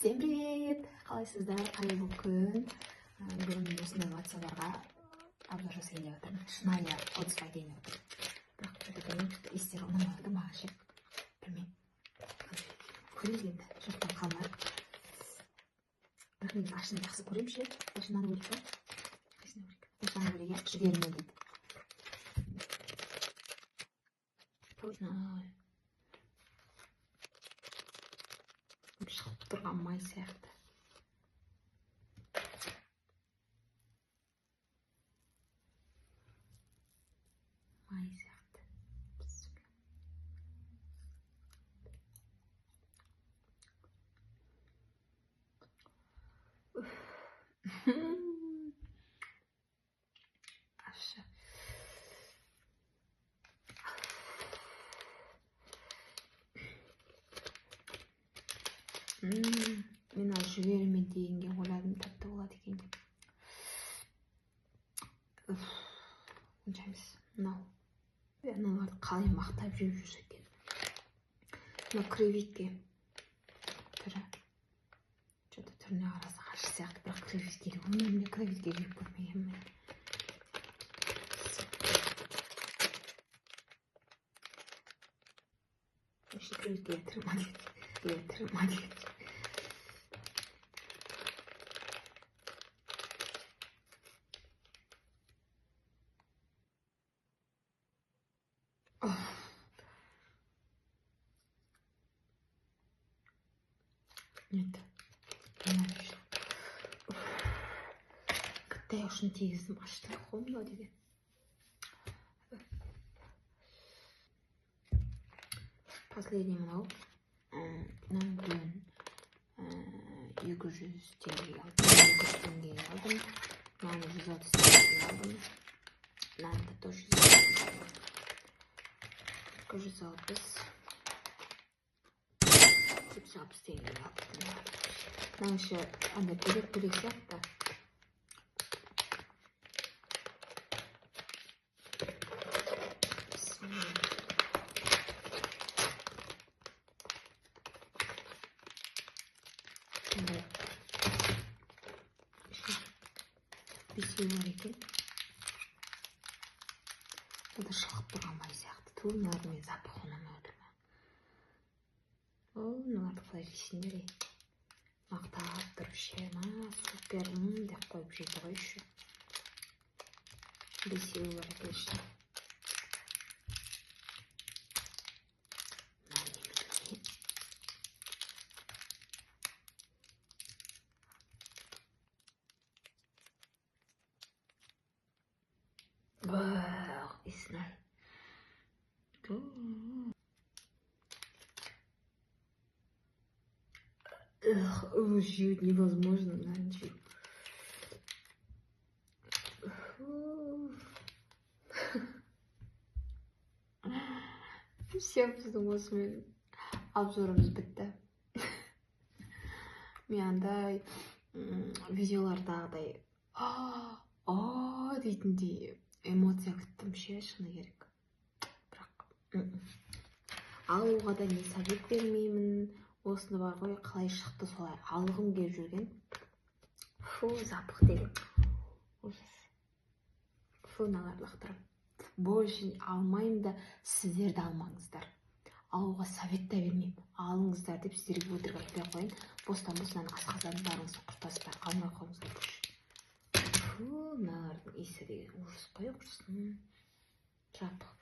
Всем привет! Қалайсыздар? Қандай бұл күн? Бүгін мен осындай ватсаптарға обзор жасайын деп жатырмын. Шынайы отзывға келейін деп жатырмын. Бірақ естері ұнамады маған ше. Білмеймін. Көресіз енді жұрттан қалмай. Бірақ мен ашыны жақсы көремін ше. Ашынаны көрейік па? Қайсыны көрейік? Осыны көрейік, иә? Жігермен дейді. Шығып тұрған май сияқты. Май сияқты. Ашы. Мен ал жүгерімен дегенге ойладым, тәтті болады екен деп. Онша емес. Мыналарды қалай мақтап жеп жүрсе екен. Мына креветке түрі. Что-то түріне қараса қарсы сияқты, бірақ креветке өмірімде креветке жеп көрмегенмін. Еще креветке тірі ма дейді. Нет, ненавижу. Когда я уж не тегіздім, ашытылай қоймын ау деген. Последний мынау. Мынаны бүгін 200 теңгеге алдым. Мынаны 130 теңгеге алдым. Мынаны тоже 130 теңгеге алдым. Мынаны еще андай бөлек сияқты. Бесеу бар екен. Бұл да шығып тұрған май сияқты. Мыналарды мен запах ұнамай отыр ма? Мыналарды қалай жейсіңдер ей? Мақтап тұрып ше, супер деп қойып жейді ғой еще. Бесеу бар екен ше. Иснай. Жить невозможно, наверное. Все, біздің осымен обзорымыз бітті. Мен андай видеолардағыдай дейтіндей эмоция күттім ше, шыны керек. Бірақ алуға да не совет бермеймін. Осыны бар ғой, қалай шықты солай алғым келіп жүрген. Запах деген. Мыналарды лақтырам. Больше алмаймын да, сіздер де алмаңыздар. Алуға совет та бермеймін. Алыңыздар деп сіздерге өтірік айтпай қойын. Бостан-босынан асқазандарыңызды құртасыздар, алмай қойыңыздар. Мыналардың иісі деген ужас қой, құрсын. Запах.